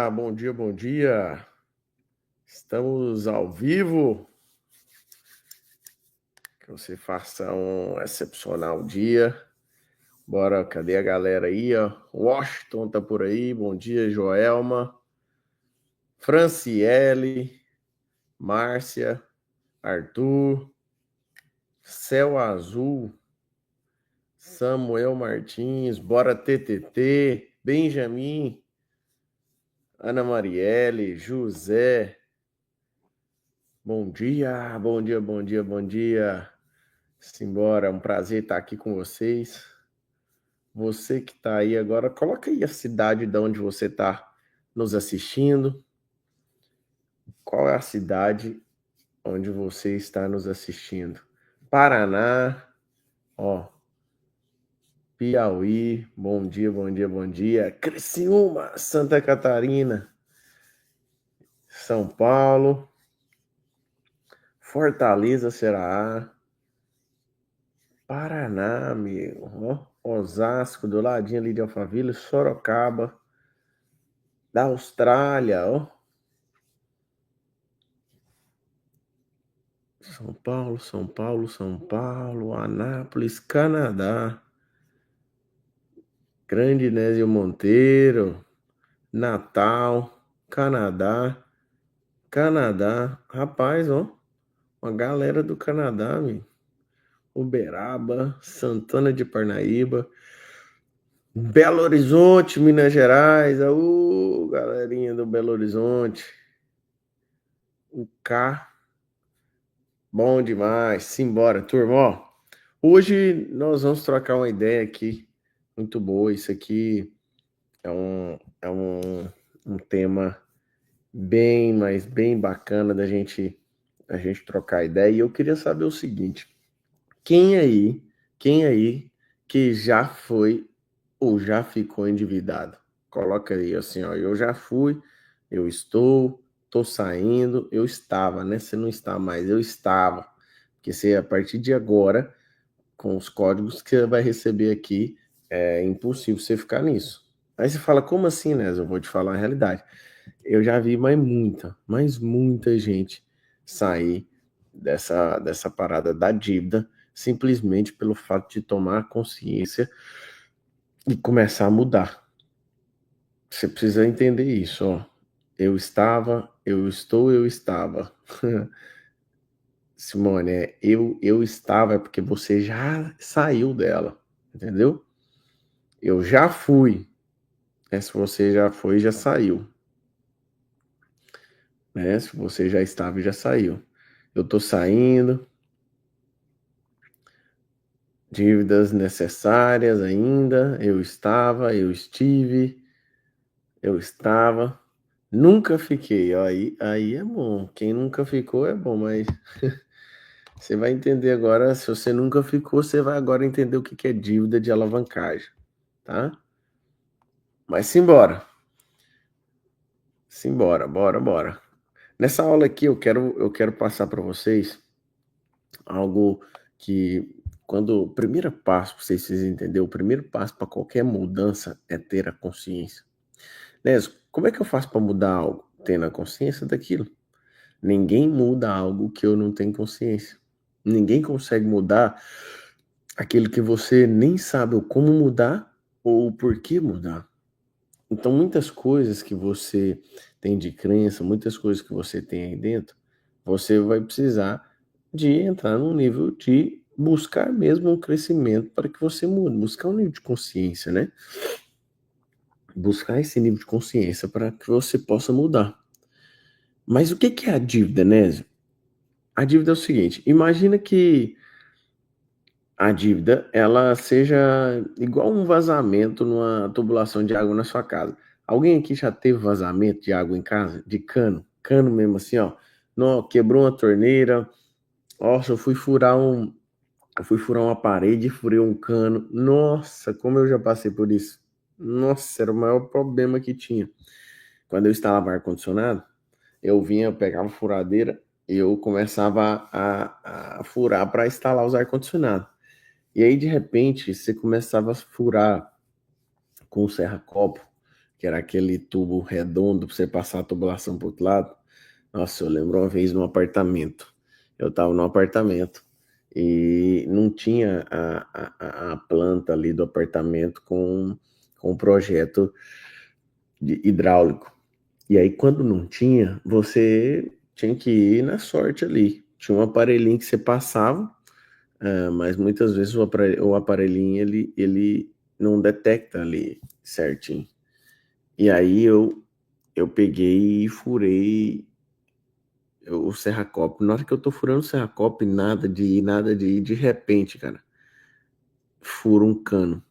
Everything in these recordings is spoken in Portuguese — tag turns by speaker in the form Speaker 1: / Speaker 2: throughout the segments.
Speaker 1: Bom dia, bom dia. Estamos ao vivo. Que você faça um excepcional dia. Bora, cadê a galera aí, ó? Washington tá por aí. Bom dia, Joelma. Franciele, Márcia, Arthur, Céu Azul, Samuel Martins, bora TTT, Benjamin, Ana Marielle, José. Bom dia, bom dia, bom dia, bom dia. Simbora, é um prazer estar aqui com vocês. Você que está aí agora, coloca aí a cidade de onde você está nos assistindo. Qual é a cidade onde você está nos assistindo? Paraná, ó, Piauí, bom dia, bom dia, bom dia. Criciúma, Santa Catarina, São Paulo, Fortaleza, Ceará, Paraná, amigo, ó, Osasco, do ladinho ali de Alphaville, Sorocaba, da Austrália, ó. São Paulo, São Paulo, São Paulo, Anápolis, Canadá, Grande Nésio Monteiro, Natal, Canadá, Canadá, rapaz, ó, uma galera do Canadá, amigo. Uberaba, Santana de Parnaíba, Belo Horizonte, Minas Gerais, galerinha do Belo Horizonte, o K, bom demais, simbora, turma, ó. Hoje nós vamos trocar uma ideia aqui, muito boa. Isso aqui é um tema bem, mas bem bacana a gente trocar ideia. E eu queria saber o seguinte: quem aí que já foi ou já ficou endividado? Coloca aí assim, ó, eu já fui, eu tô saindo, eu estava, né? Você não está mais, eu estava. Porque você, a partir de agora, com os códigos que você vai receber aqui, é impossível você ficar nisso. Aí você fala, como assim, né? Eu vou te falar a realidade. Eu já vi mas muita gente sair dessa parada da dívida simplesmente pelo fato de tomar consciência e começar a mudar. Você precisa entender isso, ó. Eu estava, eu estou, eu estava. Simone, eu estava é porque você já saiu dela, entendeu? Eu já fui. Se você já foi, já saiu. Né? Se você já estava, já saiu. Eu tô saindo. Dívidas necessárias ainda. Eu estava, eu estive, eu estava. Nunca fiquei. Ó, aí é bom. Quem nunca ficou é bom, mas você vai entender agora. Se você nunca ficou, você vai agora entender o que é dívida de alavancagem, tá? Mas simbora. Simbora, bora. Nessa aula aqui eu quero passar para vocês algo que quando o primeiro passo, para vocês entenderem, o primeiro passo para qualquer mudança é ter a consciência. Né? Como é que eu faço para mudar algo? Tendo a consciência daquilo. Ninguém muda algo que eu não tenho consciência. Ninguém consegue mudar aquilo que você nem sabe o como mudar ou o porquê mudar. Então, muitas coisas que você tem de crença, muitas coisas que você tem aí dentro, você vai precisar de entrar num nível de buscar mesmo um crescimento para que você mude, buscar um nível de consciência, né? Buscar esse nível de consciência para que você possa mudar. Mas o que é a dívida, Nésio? A dívida é o seguinte: imagina que a dívida ela seja igual um vazamento numa tubulação de água na sua casa. Alguém aqui já teve vazamento de água em casa? De cano? Cano mesmo assim, ó. Não, quebrou uma torneira. Nossa, eu fui furar uma parede e furei um cano. Nossa, como eu já passei por isso. Nossa, era o maior problema que tinha. Quando eu instalava ar-condicionado, eu pegava a furadeira e eu começava a furar para instalar os ar-condicionados. E aí, de repente, você começava a furar com o serra-copo que era aquele tubo redondo para você passar a tubulação para outro lado. Nossa, eu lembro uma vez no apartamento. Eu estava no apartamento e não tinha a planta ali do apartamento com o projeto hidráulico. E aí, quando não tinha, você tinha que ir na sorte ali. Tinha um aparelhinho que você passava, mas muitas vezes o aparelhinho ele não detecta ali certinho. E aí eu peguei e furei o serra-copo. Na hora que eu tô furando o serra-copo, nada de ir, de repente, cara, fura um cano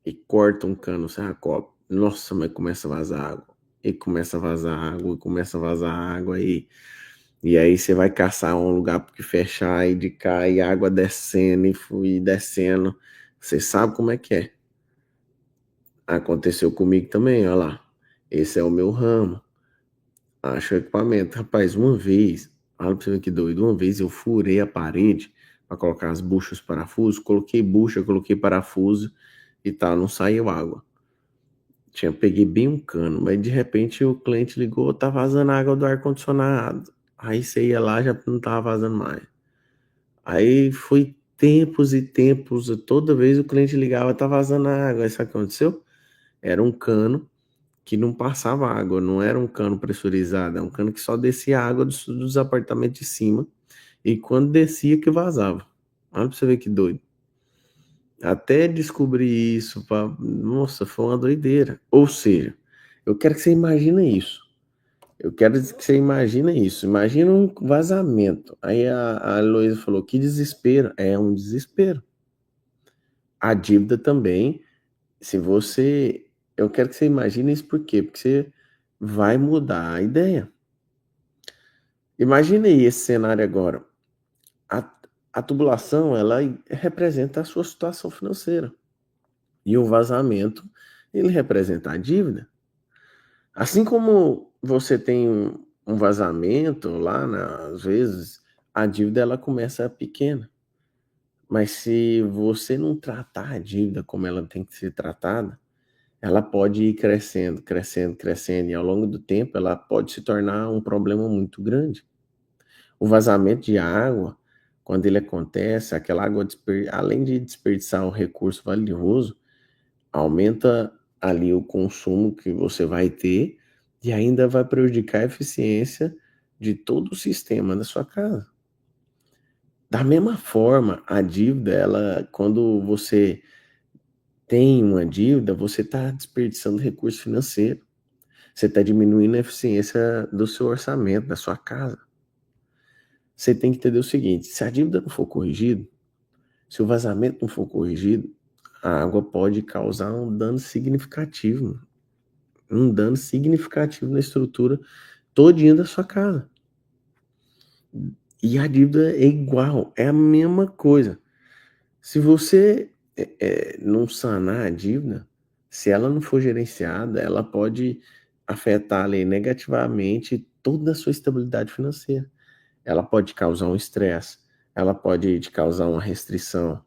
Speaker 1: e corta um cano, serra-copo. Nossa, mas começa a vazar água. E começa a vazar água, e começa a vazar água, e aí você vai caçar um lugar que fechar e de cá, e água descendo e fui descendo. Você sabe como é que é. Aconteceu comigo também, olha lá. Esse é o meu ramo. Acho o equipamento. Rapaz, uma vez, olha pra você ver que doido, uma vez eu furei a parede para colocar as buchas, parafusos, coloquei bucha, coloquei parafuso e tal, não saiu água. Peguei bem um cano, mas de repente o cliente ligou, tá vazando água do ar-condicionado. Aí você ia lá, já não tava vazando mais. Aí foi tempos e tempos, toda vez o cliente ligava, tá vazando água. Aí sabe o que aconteceu? Era um cano que não passava água, não era um cano pressurizado, é um cano que só descia água dos apartamentos de cima, e quando descia que vazava. Olha pra você ver que doido. Até descobrir isso, nossa, foi uma doideira. Ou seja, eu quero que você imagine isso. Eu quero que você imagine isso. Imagina um vazamento. Aí a Heloísa falou, que desespero. É um desespero. A dívida também, se você... Eu quero que você imagine isso por quê? Porque você vai mudar a ideia. Imagine aí esse cenário agora. A, a tubulação, ela representa a sua situação financeira. E o vazamento, ele representa a dívida. Assim como você tem um vazamento lá, né, às vezes, a dívida ela começa pequena. Mas se você não tratar a dívida como ela tem que ser tratada, ela pode ir crescendo, crescendo, crescendo, e ao longo do tempo ela pode se tornar um problema muito grande. O vazamento de água, quando ele acontece, aquela água, além de desperdiçar um recurso valioso, aumenta ali o consumo que você vai ter e ainda vai prejudicar a eficiência de todo o sistema da sua casa. Da mesma forma, a dívida, ela, quando você tem uma dívida, você está desperdiçando recurso financeiro. Você está diminuindo a eficiência do seu orçamento, da sua casa. Você tem que entender o seguinte: se a dívida não for corrigida, se o vazamento não for corrigido, a água pode causar um dano significativo na estrutura todinha da sua casa. E a dívida é igual, é a mesma coisa. Se você não sanar a dívida, se ela não for gerenciada, ela pode afetar ali, negativamente toda a sua estabilidade financeira. Ela pode causar um estresse, ela pode te causar uma restrição,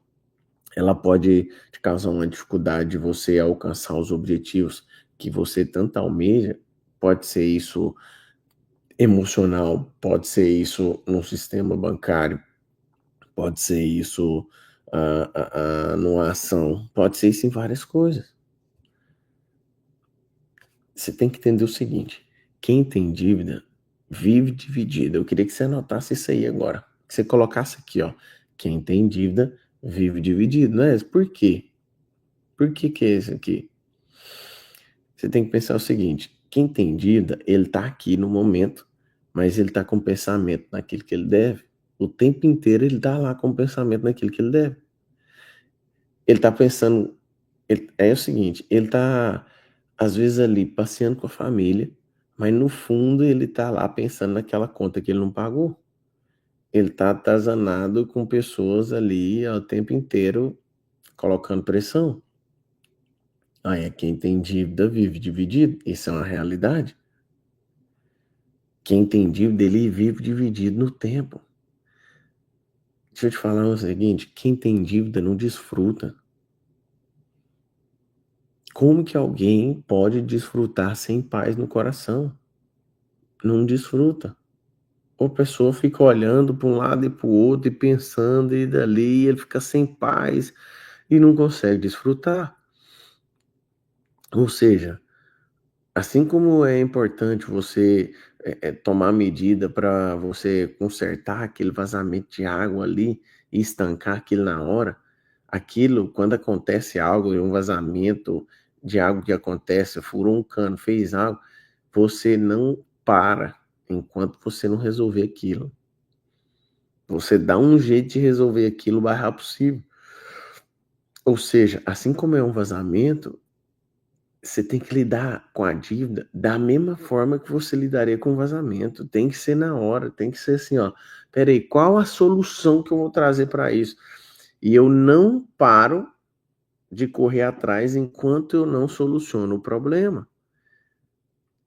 Speaker 1: ela pode te causar uma dificuldade de você alcançar os objetivos que você tanto almeja. Pode ser isso emocional, pode ser isso no sistema bancário, pode ser isso numa ação, pode ser isso em várias coisas. Você tem que entender o seguinte: quem tem dívida vive dividido. Eu queria que você anotasse isso aí agora, que você colocasse aqui, ó. Quem tem dívida vive dividido, né? Por quê? Por que que é isso aqui? Você tem que pensar o seguinte: quem tem dívida, ele tá aqui no momento, mas ele tá com pensamento naquilo que ele deve. O tempo inteiro ele tá lá com pensamento naquilo que ele deve. Ele tá pensando, é o seguinte, ele tá às vezes ali passeando com a família, mas no fundo ele tá lá pensando naquela conta que ele não pagou. Ele tá atazanado com pessoas ali o tempo inteiro colocando pressão. Aí é quem tem dívida vive dividido. Isso é uma realidade. Quem tem dívida, ele vive dividido no tempo. Deixa eu te falar o seguinte: quem tem dívida não desfruta. Como que alguém pode desfrutar sem paz no coração? Não desfruta. Ou a pessoa fica olhando para um lado e para o outro e pensando e dali, e ele fica sem paz e não consegue desfrutar. Ou seja, assim como é importante você tomar medida para você consertar aquele vazamento de água ali e estancar aquilo na hora, aquilo, quando acontece algo, um vazamento de algo que acontece, furou um cano, fez algo, você não para enquanto você não resolver aquilo. Você dá um jeito de resolver aquilo o mais rápido possível. Ou seja, assim como é um vazamento, você tem que lidar com a dívida da mesma forma que você lidaria com o vazamento. Tem que ser na hora, tem que ser assim, ó. Peraí, qual a solução que eu vou trazer para isso? E eu não paro de correr atrás enquanto eu não soluciono o problema.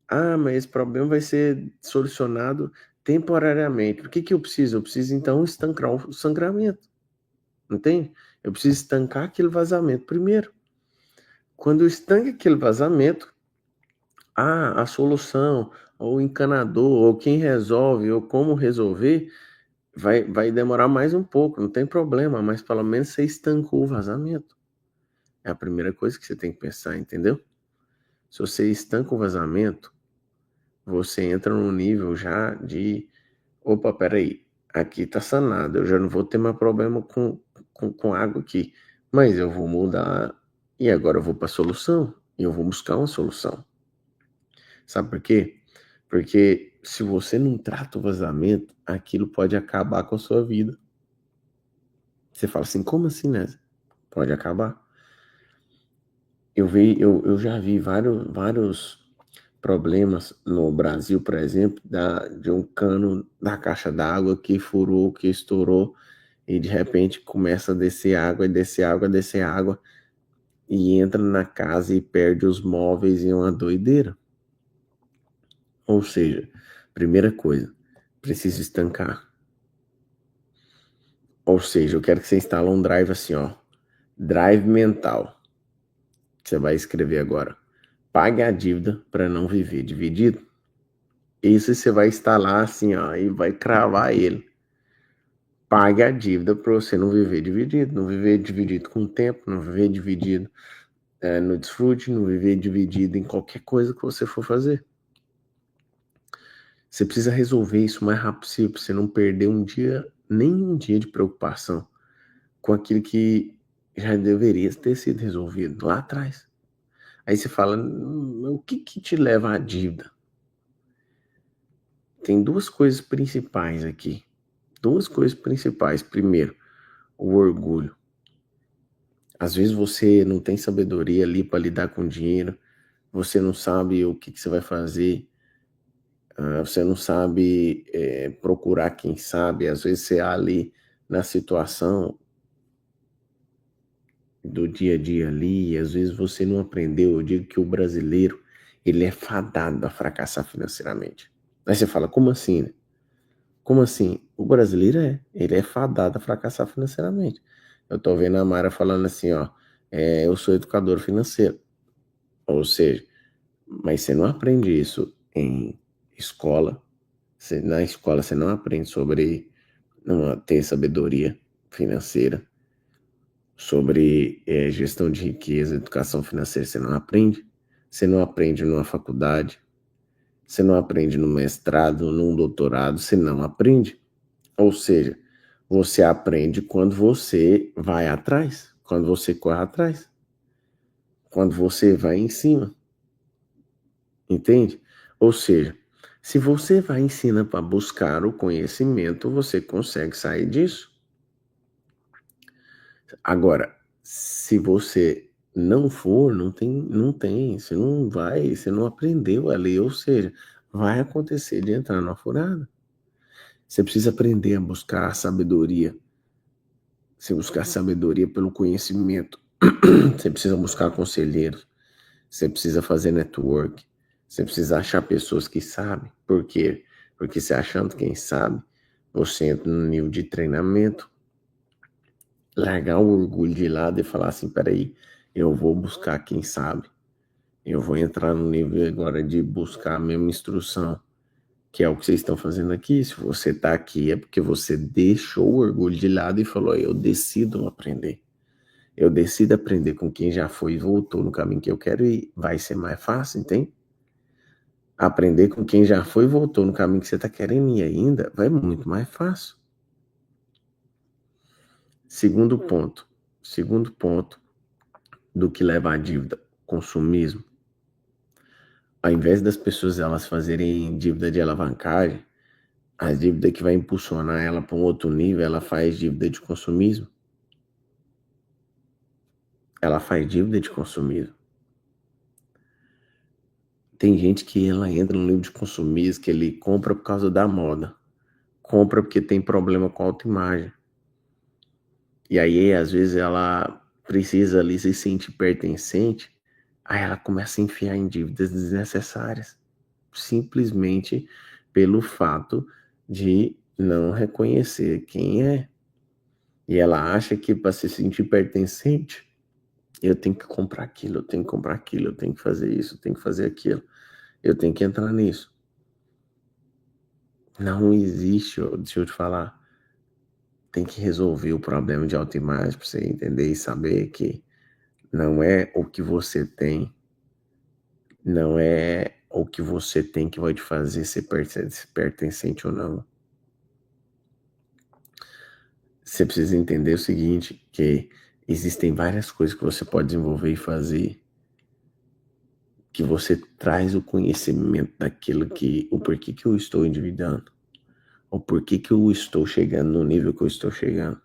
Speaker 1: Ah, mas esse problema vai ser solucionado temporariamente. O que que eu preciso? Eu preciso então estancar o sangramento, entende? Eu preciso estancar aquele vazamento primeiro. Quando eu estanco aquele vazamento, a solução, ou o encanador, ou quem resolve, ou como resolver, vai demorar mais um pouco, não tem problema, mas pelo menos você estancou o vazamento. É a primeira coisa que você tem que pensar, entendeu? Se você estanca o vazamento, você entra num nível já de, opa, peraí, aqui tá sanado, eu já não vou ter mais problema com água aqui, mas eu vou mudar e agora eu vou para a solução, e eu vou buscar uma solução. Sabe por quê? Porque se você não trata o vazamento, aquilo pode acabar com a sua vida. Você fala assim, como assim, né? Pode acabar. Eu já vi vários problemas no Brasil, por exemplo, de um cano da caixa d'água que furou, que estourou, e de repente começa a descer água, e descer água, descer água, e entra na casa e perde os móveis e é uma doideira. Ou seja, primeira coisa, precisa estancar. Ou seja, eu quero que você instale um drive assim, ó. Drive mental. Você vai escrever agora. Pague a dívida para não viver dividido. Isso você vai instalar assim, ó, e vai cravar ele. Pague a dívida para você não viver dividido. Não viver dividido com o tempo, não viver dividido no desfrute, não viver dividido em qualquer coisa que você for fazer. Você precisa resolver isso o mais rápido possível, para você não perder um dia, nem um dia de preocupação com aquilo que já deveria ter sido resolvido lá atrás. Aí você fala, o que que te leva à dívida? Tem duas coisas principais aqui. Duas coisas principais. Primeiro, o orgulho. Às vezes você não tem sabedoria ali para lidar com dinheiro, você não sabe o que que você vai fazer, você não sabe procurar quem sabe. Às vezes você ali na situação do dia a dia ali, e às vezes você não aprendeu. Eu digo que o brasileiro, ele é fadado a fracassar financeiramente. Aí você fala, como assim, né? Como assim? O brasileiro ele é fadado a fracassar financeiramente. Eu tô vendo a Mara falando assim, ó, eu sou educador financeiro. Ou seja, mas você não aprende isso em escola. Na escola você não aprende sobre não ter sabedoria financeira, sobre gestão de riqueza, educação financeira, você não aprende. Você não aprende numa faculdade, você não aprende no mestrado, num doutorado, você não aprende. Ou seja, você aprende quando você vai atrás, quando você corre atrás, quando você vai em cima, entende? Ou seja, se você vai em cima para buscar o conhecimento, você consegue sair disso. Agora, se você não for, não tem, você não vai, você não aprendeu a ler, ou seja, vai acontecer de entrar numa furada. Você precisa aprender a buscar a sabedoria. Você buscar sabedoria pelo conhecimento. Você precisa buscar conselheiros. Você precisa fazer network. Você precisa achar pessoas que sabem. Por quê? Porque você achando quem sabe, você entra no nível de treinamento, largar o orgulho de lado e falar assim, peraí, eu vou buscar quem sabe. Eu vou entrar no nível agora de buscar a mesma instrução, que é o que vocês estão fazendo aqui. Se você está aqui é porque você deixou o orgulho de lado e falou: eu decido aprender. Eu decido aprender com quem já foi e voltou no caminho que eu quero e vai ser mais fácil, entende? Aprender com quem já foi e voltou no caminho que você está querendo ir ainda vai muito mais fácil. Segundo ponto do que leva à dívida, consumismo. Ao invés das pessoas elas fazerem dívida de alavancagem, a dívida que vai impulsionar ela para um outro nível, ela faz dívida de consumismo. Ela faz dívida de consumismo. Tem gente que ela entra no nível de consumismo que ele compra por causa da moda. Compra porque tem problema com a autoimagem. E aí, às vezes, ela precisa ali se sentir pertencente, aí ela começa a enfiar em dívidas desnecessárias. Simplesmente pelo fato de não reconhecer quem é. E ela acha que para se sentir pertencente, eu tenho que comprar aquilo, eu tenho que comprar aquilo, eu tenho que fazer isso, eu tenho que fazer aquilo, eu tenho que entrar nisso. Não existe, deixa eu te falar, tem que resolver o problema de autoimagem para você entender e saber que não é o que você tem, não é o que você tem que vai te fazer ser pertencente ou não. Você precisa entender o seguinte, que existem várias coisas que você pode desenvolver e fazer que você traz o conhecimento daquilo que, o porquê que eu estou endividando, o porquê que eu estou chegando no nível que eu estou chegando.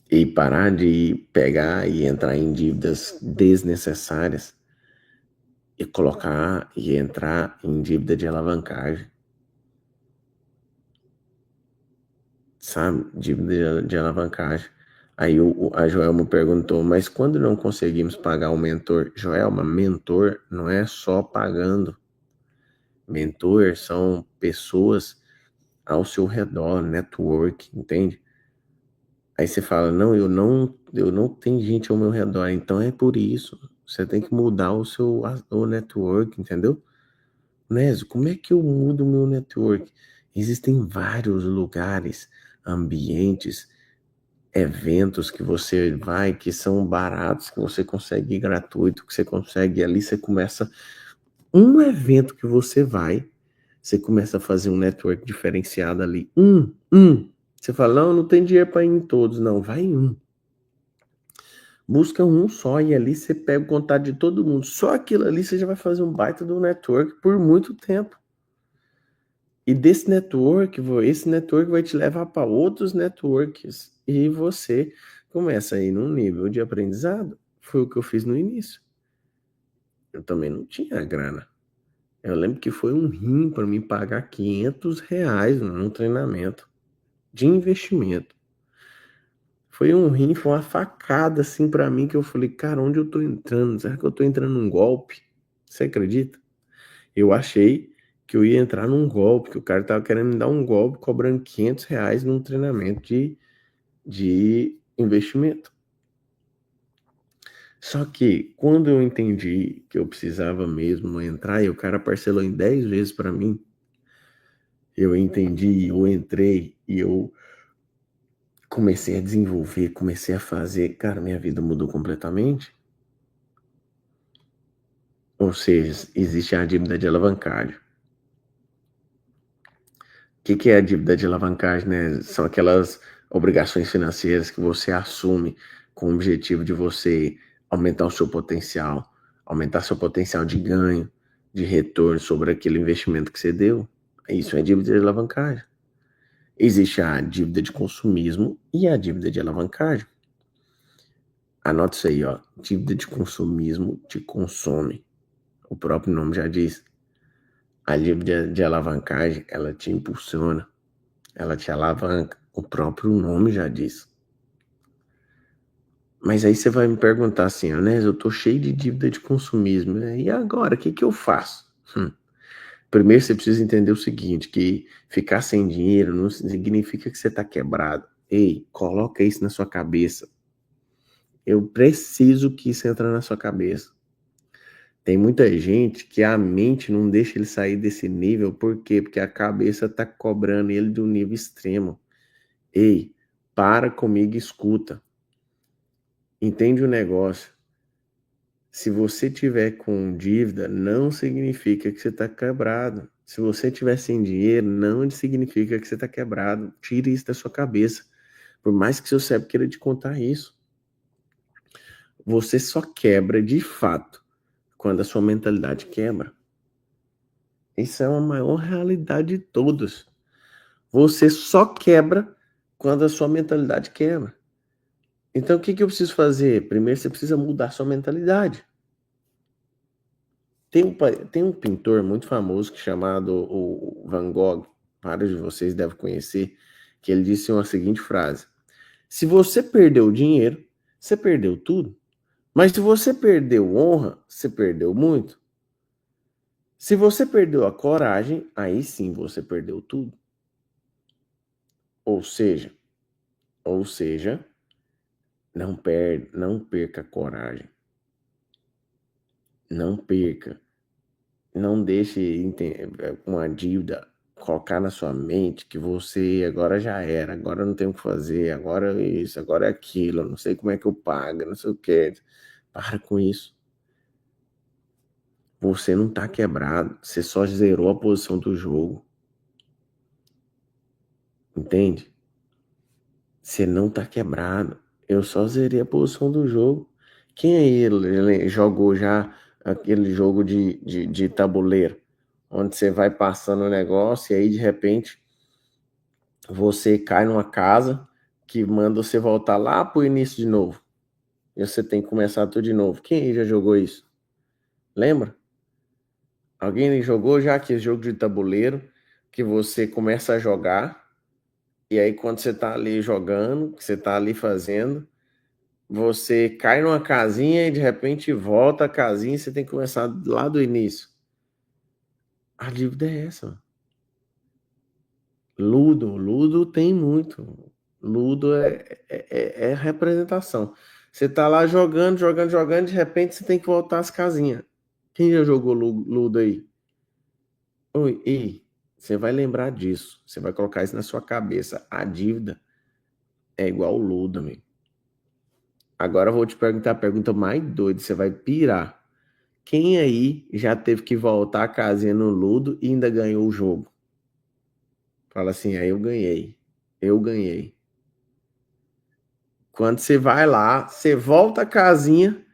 Speaker 1: E parar de pegar e entrar em dívidas desnecessárias e colocar e entrar em dívida de alavancagem. Sabe? Dívida de alavancagem. Aí a Joelma perguntou, mas quando não conseguimos pagar o mentor? Joelma, mentor não é só pagando. Mentor são pessoas ao seu redor, network, entende? Aí você fala, não, eu não tenho gente ao meu redor, então é por isso. Você tem que mudar o network, entendeu? Nézio, como é que eu mudo o meu network? Existem vários lugares, ambientes, eventos que você vai, que são baratos, que você consegue ir gratuito, que você consegue ali, você começa um evento que você vai, você começa a fazer um network diferenciado ali. Você fala, não tem dinheiro para ir em todos. Não, vai em um. Busca um só e ali você pega o contato de todo mundo. Só aquilo ali você já vai fazer um baita do network por muito tempo. E desse network, esse network vai te levar para outros networks. E você começa a ir num nível de aprendizado. Foi o que eu fiz no início. Eu também não tinha grana. Eu lembro que foi um rim para mim pagar R$ 500 num treinamento de investimento. Foi um rim, foi uma facada assim para mim que eu falei, cara, onde eu tô entrando? Será que eu tô entrando num golpe? Você acredita? Eu achei que eu ia entrar num golpe, que o cara tava querendo me dar um golpe cobrando R$ 500 num treinamento de investimento. Só que quando eu entendi que eu precisava mesmo entrar e o cara parcelou em 10 vezes para mim, eu entendi, eu entrei e eu comecei a desenvolver, comecei a fazer, cara, minha vida mudou completamente. Ou seja, existe a dívida de alavancagem. O que é a dívida de alavancagem, né? São aquelas obrigações financeiras que você assume com o objetivo de você aumentar seu potencial de ganho, de retorno sobre aquele investimento que você deu. Isso é dívida de alavancagem. Existe a dívida de consumismo e a dívida de alavancagem. Anota isso aí, ó. Dívida de consumismo te consome. O próprio nome já diz. A dívida de alavancagem, ela te impulsiona, ela te alavanca. O próprio nome já diz. Mas aí você vai me perguntar assim, Anés, eu tô cheio de dívida de consumismo. E agora, o que eu faço? Primeiro você precisa entender o seguinte, que ficar sem dinheiro não significa que você tá quebrado. Ei, coloca isso na sua cabeça. Eu preciso que isso entre na sua cabeça. Tem muita gente que a mente não deixa ele sair desse nível, por quê? Porque a cabeça tá cobrando ele de um nível extremo. Ei, para comigo e escuta. Entende o negócio. Se você tiver com dívida, não significa que você está quebrado. Se você tiver sem dinheiro, não significa que você está quebrado. Tire isso da sua cabeça. Por mais que seu cérebro queira te contar isso. Você só quebra de fato quando a sua mentalidade quebra. Isso é a maior realidade de todas. Você só quebra quando a sua mentalidade quebra. Então o que eu preciso fazer? Primeiro você precisa mudar sua mentalidade. Tem um pintor muito famoso chamado o Van Gogh, vários de vocês devem conhecer, que ele disse uma seguinte frase: se você perdeu dinheiro, você perdeu tudo. Mas se você perdeu honra, você perdeu muito. Se você perdeu a coragem, aí sim você perdeu tudo. Ou seja, não perca a coragem. Não perca. Não deixe uma dívida colocar na sua mente que você agora já era, agora não tem o que fazer, agora é isso, agora é aquilo, não sei como é que eu pago, não sei o que. Para com isso. Você não tá quebrado, você só zerou a posição do jogo. Entende? Você não tá quebrado. Eu só zerei a posição do jogo. Quem aí ele jogou já aquele jogo de tabuleiro? Onde você vai passando o negócio e aí de repente você cai numa casa que manda você voltar lá pro início de novo. E você tem que começar tudo de novo. Quem aí já jogou isso? Lembra? Alguém jogou já aquele jogo de tabuleiro que você começa a jogar e aí quando você tá ali jogando, que você tá ali fazendo, você cai numa casinha e de repente volta a casinha e você tem que começar lá do início. A dívida é essa. Ludo tem muito. Ludo é representação. Você tá lá jogando, de repente você tem que voltar às casinhas. Quem já jogou Ludo aí? Oi, ei, você vai lembrar disso. Você vai colocar isso na sua cabeça. A dívida é igual o Ludo, amigo. Agora eu vou te perguntar a pergunta mais doida. Você vai pirar. Quem aí já teve que voltar a casinha no Ludo e ainda ganhou o jogo? Fala assim, aí eu ganhei. Eu ganhei. Quando você vai lá, você volta a casinha.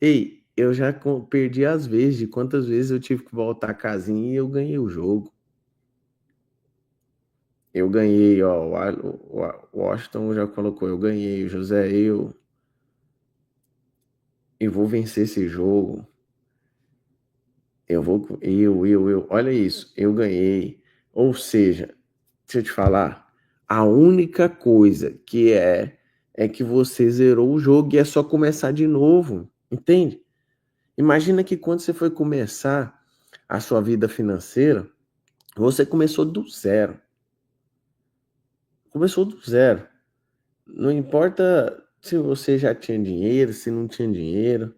Speaker 1: Ei, eu já perdi as vezes, de quantas vezes eu tive que voltar a casinha e eu ganhei o jogo. Eu ganhei, ó, o Washington já colocou, eu ganhei, o José, eu vou vencer esse jogo. Olha isso, eu ganhei. Ou seja, deixa eu te falar, a única coisa que é que você zerou o jogo e é só começar de novo, entende? Imagina que quando você foi começar a sua vida financeira, você começou do zero. Começou do zero. Não importa se você já tinha dinheiro, se não tinha dinheiro.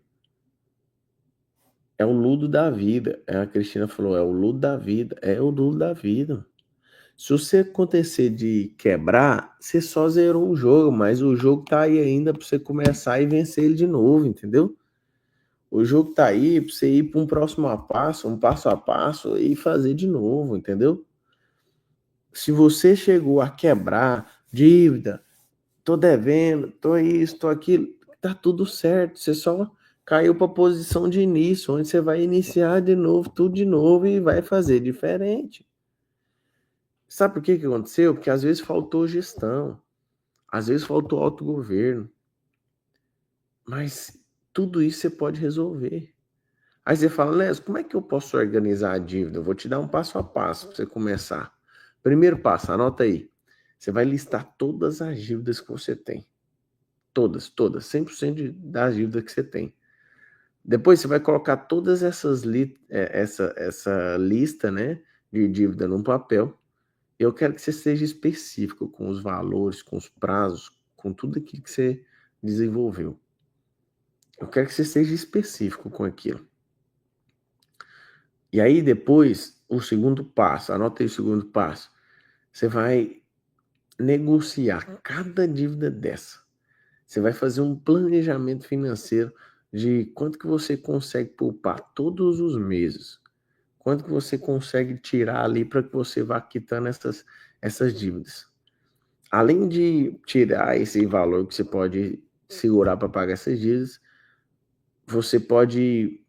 Speaker 1: É o ludo da vida. A Cristina falou, é o ludo da vida. É o ludo da vida. Se você acontecer de quebrar, você só zerou o jogo, mas o jogo tá aí ainda para você começar e vencer ele de novo, entendeu? O jogo tá aí para você ir para um próximo passo, um passo a passo e fazer de novo, entendeu? Se você chegou a quebrar dívida, tô devendo, tô isso, tô aquilo, tá tudo certo. Você só caiu para a posição de início, onde você vai iniciar de novo, tudo de novo e vai fazer diferente. Sabe por que aconteceu? Porque às vezes faltou gestão, às vezes faltou autogoverno, mas tudo isso você pode resolver. Aí você fala, Léo, como é que eu posso organizar a dívida? Eu vou te dar um passo a passo para você começar. Primeiro passo, anota aí. Você vai listar todas as dívidas que você tem. Todas, 100% das dívidas que você tem. Depois você vai colocar todas essa lista, né, de dívida num papel. Eu quero que você seja específico com os valores, com os prazos, com tudo aquilo que você desenvolveu. Eu quero que você seja específico com aquilo. E aí depois, o segundo passo, anota aí o segundo passo. Você vai negociar cada dívida dessa. Você vai fazer um planejamento financeiro de quanto que você consegue poupar todos os meses. Quanto que você consegue tirar ali para que você vá quitando essas dívidas. Além de tirar esse valor que você pode segurar para pagar essas dívidas, você pode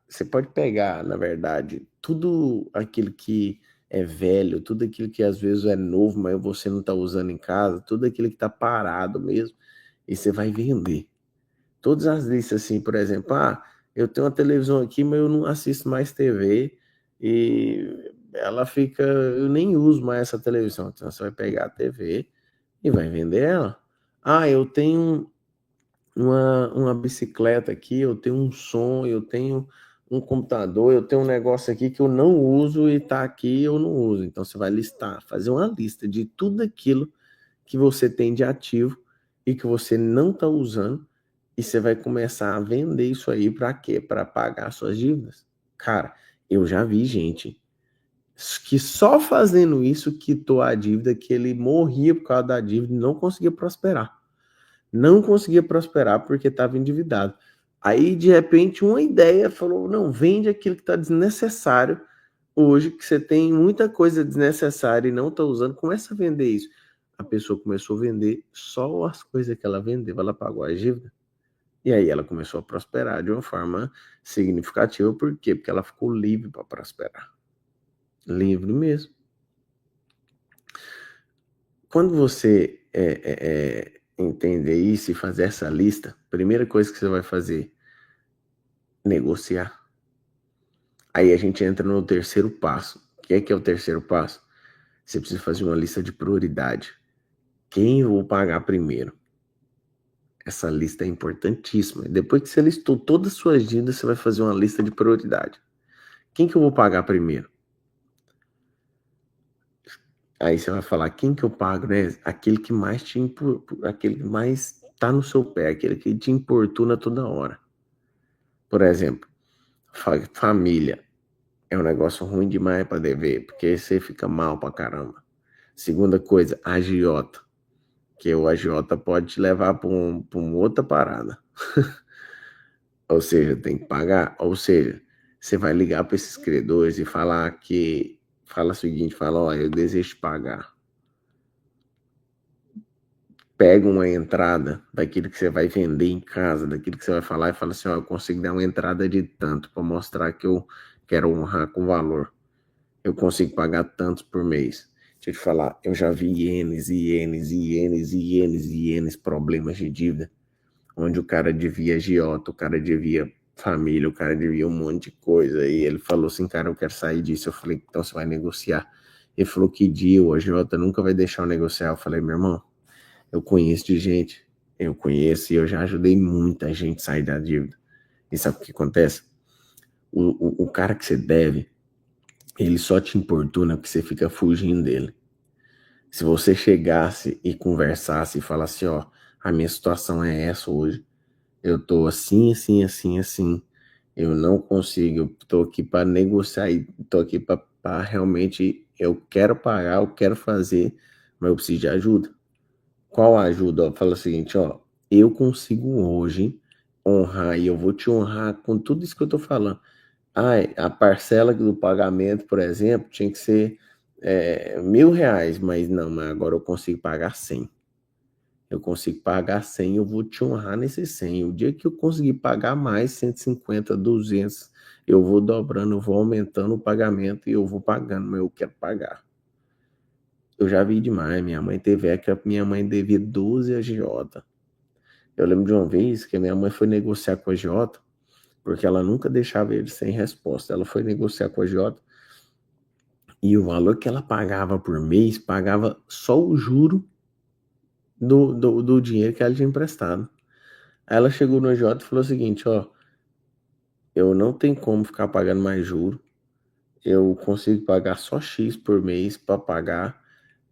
Speaker 1: você pode pegar, na verdade, tudo aquilo que é velho, tudo aquilo que às vezes é novo, mas você não está usando em casa, tudo aquilo que está parado mesmo, e você vai vender. Todas as listas, assim, por exemplo, eu tenho uma televisão aqui, mas eu não assisto mais TV e ela fica, eu nem uso mais essa televisão. Então você vai pegar a TV e vai vender ela. Eu tenho uma bicicleta aqui, eu tenho um som, eu tenho um computador, eu tenho um negócio aqui que eu não uso e tá aqui e eu não uso. Então você vai listar, fazer uma lista de tudo aquilo que você tem de ativo e que você não está usando e você vai começar a vender isso aí para quê? Para pagar suas dívidas. Cara, eu já vi gente que só fazendo isso quitou a dívida, que ele morria por causa da dívida e não conseguia prosperar. Não conseguia prosperar porque estava endividado. Aí, de repente, uma ideia falou: não, vende aquilo que está desnecessário hoje, que você tem muita coisa desnecessária e não está usando, começa a vender isso. A pessoa começou a vender só as coisas que ela vendeu, ela pagou a dívida. E aí ela começou a prosperar de uma forma significativa. Por quê? Porque ela ficou livre para prosperar. Livre mesmo. Quando você entender isso e fazer essa lista, primeira coisa que você vai fazer, negociar. Aí a gente entra no terceiro passo. O que é o terceiro passo? Você precisa fazer uma lista de prioridade. Quem eu vou pagar primeiro? Essa lista é importantíssima. Depois que você listou todas as suas dívidas, você vai fazer uma lista de prioridade. Quem que eu vou pagar primeiro? Aí você vai falar, quem que eu pago, né? Aquele que mais aquele que mais tá no seu pé, aquele que te importuna toda hora. Por exemplo, família. É um negócio ruim demais para dever, porque você fica mal pra caramba. Segunda coisa, agiota. Que o agiota pode te levar para uma outra parada. Ou seja, tem que pagar. Ou seja, você vai ligar para esses credores e fala o seguinte, fala, olha, eu desejo pagar. Pega uma entrada daquilo que você vai vender em casa, daquilo que você vai falar e fala assim, ó, eu consigo dar uma entrada de tanto para mostrar que eu quero honrar com valor. Eu consigo pagar tantos por mês. Deixa eu te falar, eu já vi ienes e ienes e ienes e ienes e ienes problemas de dívida, onde o cara devia agiota, o cara devia família, o cara devia um monte de coisa, e ele falou assim, cara, eu quero sair disso. Eu falei, então você vai negociar. Ele falou, que dia, o agiota nunca vai deixar eu negociar. Eu falei, meu irmão, eu conheço de gente, eu conheço e eu já ajudei muita gente a sair da dívida. E sabe o que acontece? O cara que você deve, ele só te importuna porque você fica fugindo dele. Se você chegasse e conversasse e falasse, ó, a minha situação é essa hoje, eu tô assim, assim, assim, assim, eu não consigo, eu tô aqui para negociar, tô aqui para realmente, eu quero pagar, eu quero fazer, mas eu preciso de ajuda. Qual ajuda? Ó, fala o seguinte, ó, eu consigo hoje honrar e eu vou te honrar com tudo isso que eu tô falando. A parcela do pagamento, por exemplo, tinha que ser R$ 1.000, mas não, mas agora eu consigo pagar 100. Eu consigo pagar 100, eu vou te honrar nesses 100. O dia que eu conseguir pagar mais, 150, 200, eu vou dobrando, eu vou aumentando o pagamento e eu vou pagando, mas eu quero pagar. Eu já vi demais, minha mãe teve época, minha mãe devia 12 agiota. Eu lembro de uma vez que a minha mãe foi negociar com a agiota, porque ela nunca deixava ele sem resposta. Ela foi negociar com a agiota e o valor que ela pagava por mês, pagava só o juro do dinheiro que ela tinha emprestado. Aí ela chegou no agiota e falou o seguinte, ó, eu não tenho como ficar pagando mais juro, eu consigo pagar só X por mês para pagar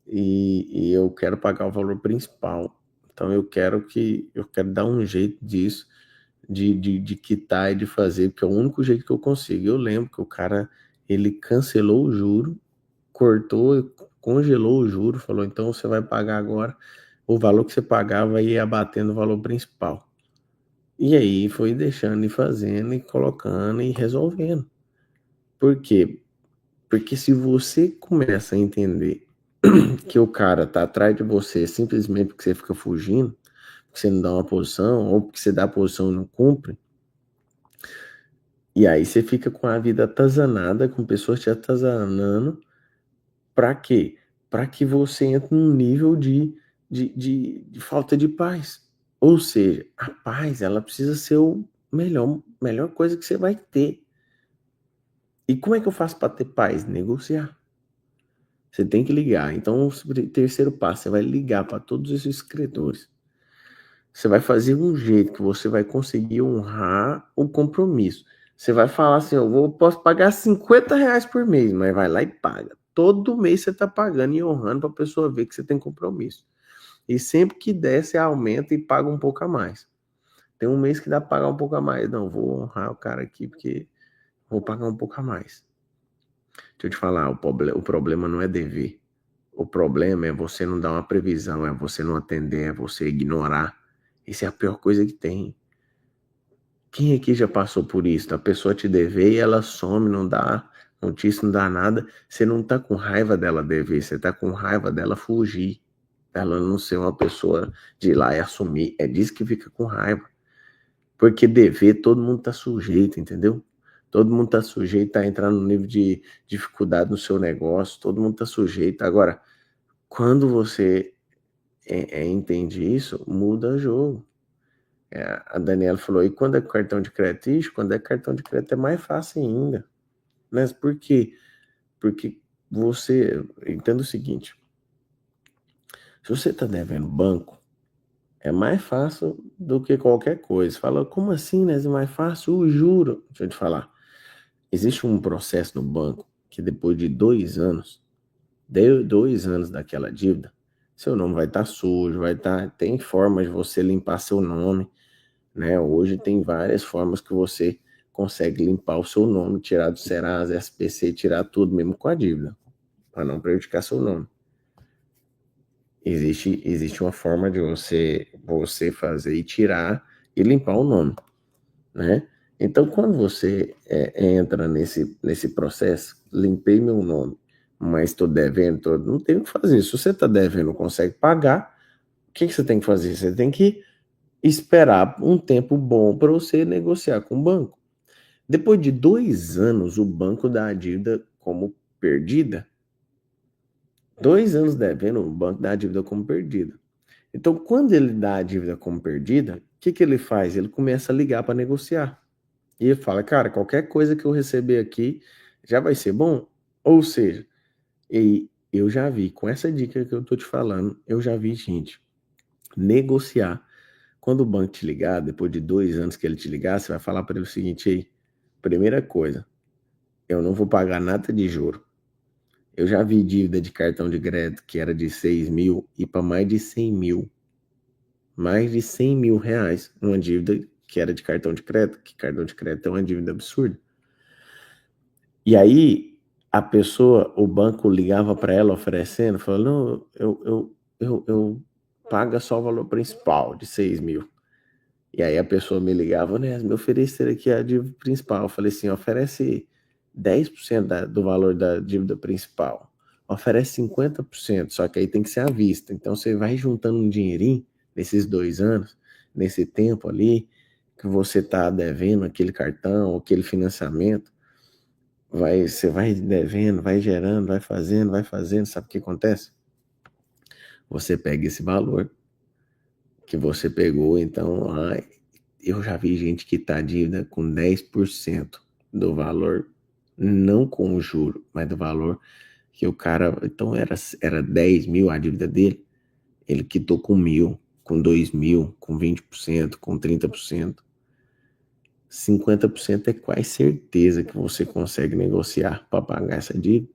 Speaker 1: e eu quero pagar o valor principal. então eu quero dar um jeito disso, de quitar e de fazer, porque é o único jeito que eu consigo. Eu lembro que o cara, ele cancelou o juro, cortou, congelou o juro, falou, então você vai pagar agora, o valor que você pagava ia abatendo o valor principal. E aí foi deixando e fazendo e colocando e resolvendo. Por quê? Porque se você começa a entender que o cara tá atrás de você simplesmente porque você fica fugindo, porque você não dá uma posição, ou porque você dá a posição e não cumpre, e aí você fica com a vida atazanada, com pessoas te atazanando, pra quê? Pra que você entre num nível de falta de paz. Ou seja, a paz, ela precisa ser o melhor coisa que você vai ter. E como é que eu faço para ter paz? Negociar. Você tem que ligar. Então, o terceiro passo, você vai ligar para todos esses credores. Você vai fazer um jeito que você vai conseguir honrar o compromisso. Você vai falar assim, posso pagar R$ 50 por mês, mas vai lá e paga. Todo mês você está pagando e honrando para a pessoa ver que você tem compromisso. E sempre que der, você aumenta e paga um pouco a mais. Tem um mês que dá para pagar um pouco a mais. Não, vou honrar o cara aqui porque vou pagar um pouco a mais. Deixa eu te falar, o problema não é dever. O problema é você não dar uma previsão, é você não atender, é você ignorar. Isso é a pior coisa que tem. Quem aqui já passou por isso? A pessoa te dever e ela some, não dá notícia, não dá nada. Você não tá com raiva dela dever, você tá com raiva dela fugir. Ela não ser uma pessoa de ir lá e assumir. É disso que fica com raiva. Porque dever, todo mundo tá sujeito, entendeu? Todo mundo tá sujeito a entrar no nível de dificuldade no seu negócio, todo mundo tá sujeito. Agora, quando você entende isso, muda o jogo. A Daniela falou, e quando é cartão de crédito? Ixi, quando é cartão de crédito é mais fácil ainda. Mas por quê? Porque você, entenda o seguinte, se você está devendo banco, é mais fácil do que qualquer coisa. Fala, como assim, né? É mais fácil? Eu juro. Deixa eu te falar. Existe um processo no banco que depois de 2 anos, deu 2 anos daquela dívida, seu nome vai estar sujo, tem formas de você limpar seu nome, né? Hoje tem várias formas que você consegue limpar o seu nome, tirar do Serasa, SPC, tirar tudo mesmo com a dívida, para não prejudicar seu nome. Existe uma forma de você fazer e tirar e limpar o nome, né? Então, quando você entra nesse processo, limpei meu nome, mas estou devendo, não tem o que fazer. Se você está devendo, não consegue pagar, o que você tem que fazer? Você tem que esperar um tempo bom para você negociar com o banco. Depois de 2 anos, o banco dá a dívida como perdida. 2 anos devendo, o banco dá a dívida como perdida. Então, quando ele dá a dívida como perdida, o que ele faz? Ele começa a ligar para negociar. E ele fala, cara, qualquer coisa que eu receber aqui já vai ser bom. Ou seja, e eu já vi, com essa dica que eu tô te falando, eu já vi gente negociar. Quando o banco te ligar, depois de 2 anos que ele te ligar, você vai falar para ele o seguinte aí, primeira coisa, eu não vou pagar nada de juro. Eu já vi dívida de cartão de crédito que era de 6 mil e para mais de 100 mil. Mais de 100 mil reais. Uma dívida que era de cartão de crédito, que cartão de crédito é uma dívida absurda. E aí, a pessoa, o banco ligava para ela oferecendo, falando, não, eu paga só o valor principal de 6 mil. E aí a pessoa me ligava, né, me oferecer aqui a dívida principal. Eu falei assim, oferece 10% do valor da dívida principal. Oferece 50%, só que aí tem que ser à vista. Então você vai juntando um dinheirinho nesses 2 anos, nesse tempo ali, que você está devendo aquele cartão, aquele financiamento. Você vai devendo, vai gerando, vai fazendo. Sabe o que acontece? Você pega esse valor que você pegou, então, eu já vi gente que tá dívida com 10% do valor, não com o juro, mas do valor que o cara, então era 10 mil a dívida dele, ele quitou com 1.000, com 2.000, com 20%, com 30%. 50% é quase certeza que você consegue negociar para pagar essa dívida.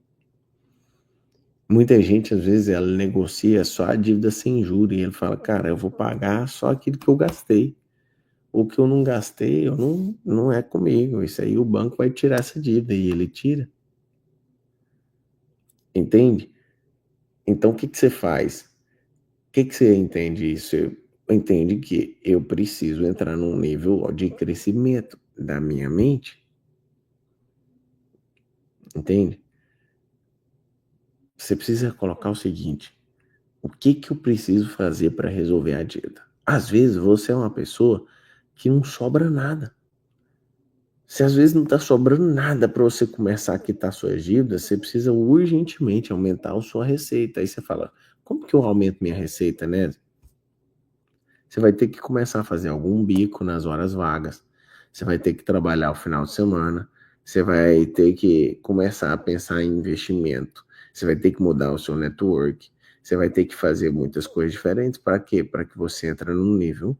Speaker 1: Muita gente, às vezes, ela negocia só a dívida sem juros e ele fala, cara, eu vou pagar só aquilo que eu gastei. O que eu não gastei, eu não é comigo. Isso aí o banco vai tirar essa dívida e ele tira, entende? Então, o que que você faz? O que que você entende isso? Você entende que eu preciso entrar num nível de crescimento da minha mente, entende? Você precisa colocar o seguinte: o que que eu preciso fazer para resolver a dívida? Às vezes você é uma pessoa que não sobra nada. Se às vezes não está sobrando nada para você começar a quitar suas dívidas, você precisa urgentemente aumentar a sua receita. Aí você fala, como que eu aumento minha receita, né? Você vai ter que começar a fazer algum bico nas horas vagas. Você vai ter que trabalhar o final de semana. Você vai ter que começar a pensar em investimento. Você vai ter que mudar o seu network. Você vai ter que fazer muitas coisas diferentes. Para quê? Para que você entre num nível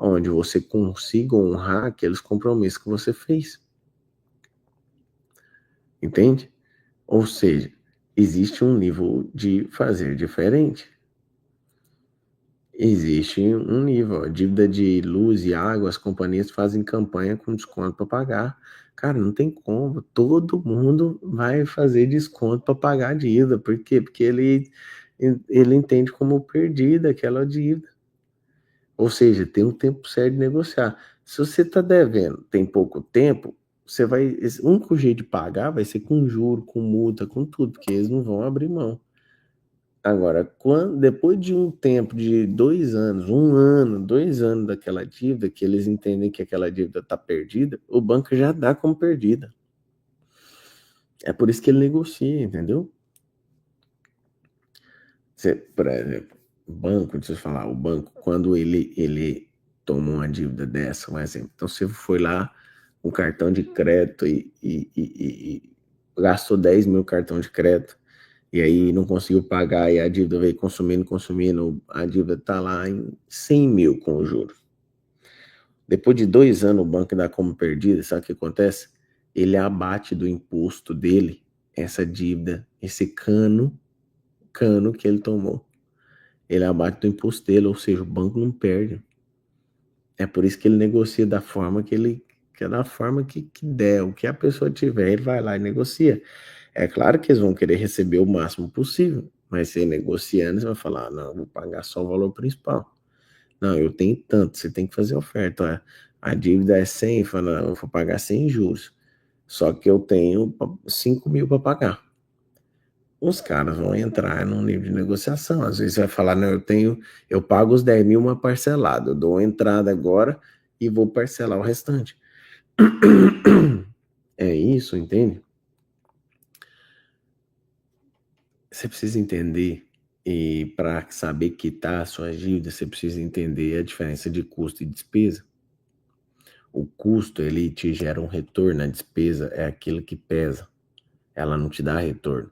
Speaker 1: onde você consiga honrar aqueles compromissos que você fez. Entende? Ou seja, existe um nível de fazer diferente. Existe um nível, a dívida de luz e água, as companhias fazem campanha com desconto para pagar. Cara, não tem como, todo mundo vai fazer desconto para pagar a dívida. Por quê? Porque ele entende como perdida aquela dívida. Ou seja, tem um tempo certo de negociar. Se você está devendo, tem pouco tempo, você vai. O único jeito de pagar vai ser com juro, com multa, com tudo, porque eles não vão abrir mão. Agora, depois de um tempo de 2 anos, 1 ano, 2 anos daquela dívida, que eles entendem que aquela dívida está perdida, o banco já dá como perdida. É por isso que ele negocia, entendeu? Por exemplo, o banco, deixa eu falar, o banco, quando ele toma uma dívida dessa, um exemplo, então você foi lá, um cartão de crédito e gastou 10 mil cartão de crédito, e aí não conseguiu pagar e a dívida veio consumindo, a dívida está lá em 100 mil com o juro. Depois de 2 anos o banco dá como perdida, sabe o que acontece? Ele abate do imposto dele essa dívida, esse cano que ele tomou. Ele abate do imposto dele, ou seja, o banco não perde. É por isso que ele negocia da forma que é da forma que der, o que a pessoa tiver, ele vai lá e negocia. É claro que eles vão querer receber o máximo possível, mas você negociando, você vai falar, não, eu vou pagar só o valor principal. Não, eu tenho tanto, você tem que fazer oferta. Olha, a dívida é 100, fala, não, eu vou pagar 100 juros. Só que eu tenho 5 mil para pagar. Os caras vão entrar num nível de negociação. Às vezes você vai falar, não, eu pago os 10 mil uma parcelada, eu dou uma entrada agora e vou parcelar o restante. É isso, entende? Você precisa entender, e para saber quitar a sua dívida, você precisa entender a diferença de custo e despesa. O custo, ele te gera um retorno, a despesa é aquilo que pesa, ela não te dá retorno.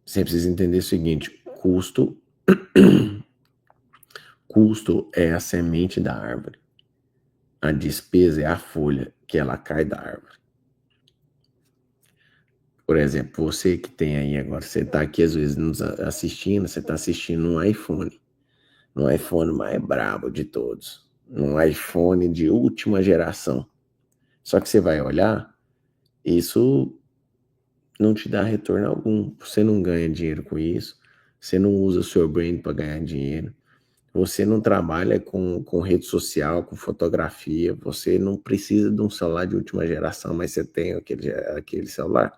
Speaker 1: Você precisa entender o seguinte, custo é a semente da árvore. A despesa é a folha que ela cai da árvore. Por exemplo, você que tem aí agora, você está aqui às vezes nos assistindo, você está assistindo no iPhone mais brabo de todos, num iPhone de última geração. Só que você vai olhar, isso não te dá retorno algum. Você não ganha dinheiro com isso, você não usa o seu brain para ganhar dinheiro, você não trabalha com rede social, com fotografia, você não precisa de um celular de última geração, mas você tem aquele celular.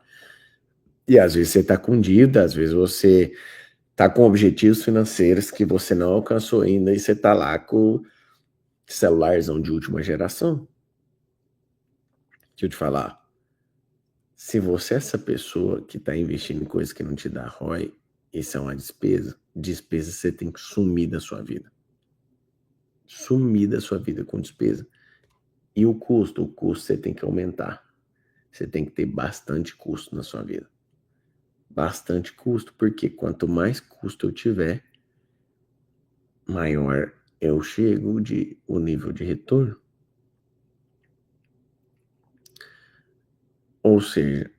Speaker 1: E às vezes você está com dívida, às vezes você está com objetivos financeiros que você não alcançou ainda e você está lá com celularzão de última geração. Deixa eu te falar, se você é essa pessoa que está investindo em coisas que não te dá ROI, isso é uma despesa. Despesa você tem que sumir da sua vida. Sumir da sua vida com despesa. E o custo você tem que aumentar. Você tem que ter bastante custo na sua vida. Bastante custo, porque quanto mais custo eu tiver, maior eu chego o nível de retorno. Ou seja,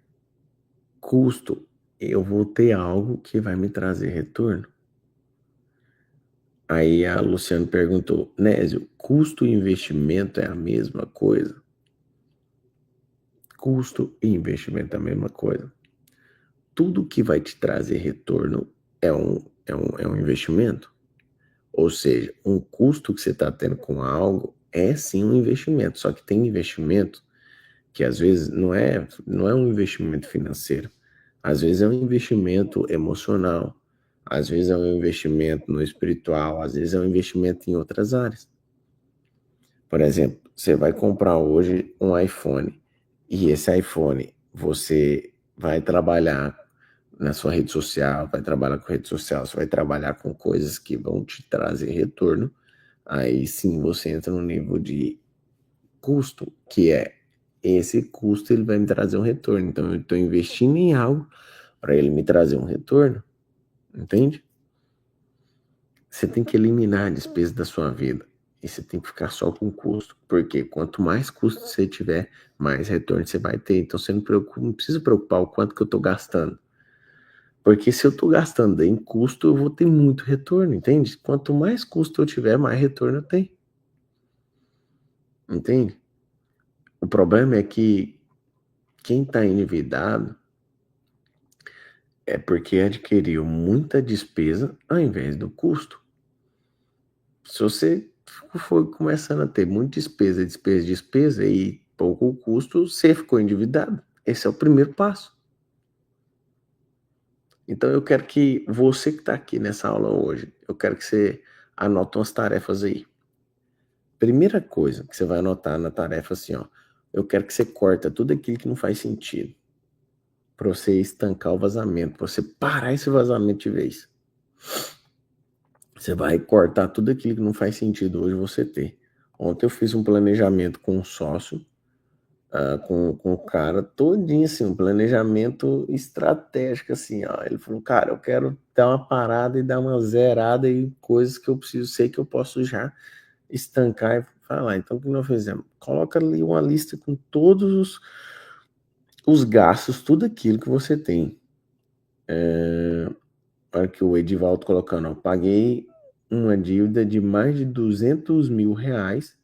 Speaker 1: custo, eu vou ter algo que vai me trazer retorno. Aí a Luciane perguntou, Nésio, custo e investimento é a mesma coisa? Custo e investimento é a mesma coisa. Tudo que vai te trazer retorno é um investimento. Ou seja, um custo que você está tendo com algo é sim um investimento. Só que tem investimento que às vezes não é um investimento financeiro. Às vezes é um investimento emocional. Às vezes é um investimento no espiritual. Às vezes é um investimento em outras áreas. Por exemplo, você vai comprar hoje um iPhone. E esse iPhone você vai trabalhar na sua rede social, vai trabalhar com rede social, você vai trabalhar com coisas que vão te trazer retorno, aí sim você entra no nível de custo, que é esse custo ele vai me trazer um retorno. Então eu estou investindo em algo para ele me trazer um retorno, entende? Você tem que eliminar a despesa da sua vida. E você tem que ficar só com custo. Porque quanto mais custo você tiver, mais retorno você vai ter. Então você não precisa preocupar o quanto que eu estou gastando. Porque se eu estou gastando em custo, eu vou ter muito retorno, entende? Quanto mais custo eu tiver, mais retorno eu tenho. Entende? O problema é que quem está endividado é porque adquiriu muita despesa ao invés do custo. Se você for começando a ter muita despesa e pouco custo, você ficou endividado. Esse é o primeiro passo. Então eu quero que você que está aqui nessa aula hoje, eu quero que você anote umas tarefas aí. Primeira coisa que você vai anotar na tarefa assim, ó, eu quero que você corta tudo aquilo que não faz sentido, para você estancar o vazamento, para você parar esse vazamento de vez. Você vai cortar tudo aquilo que não faz sentido hoje você ter. Ontem eu fiz um planejamento com um sócio, com o cara todinho, assim, um planejamento estratégico, assim, ó. Ele falou, cara, eu quero dar uma parada e dar uma zerada em coisas que eu preciso, sei que eu posso já estancar e falar. Então, o que nós fizemos? Coloca ali uma lista com todos os gastos, tudo aquilo que você tem. Para que o Edivaldo colocando, ó, paguei uma dívida de mais de 200 mil reais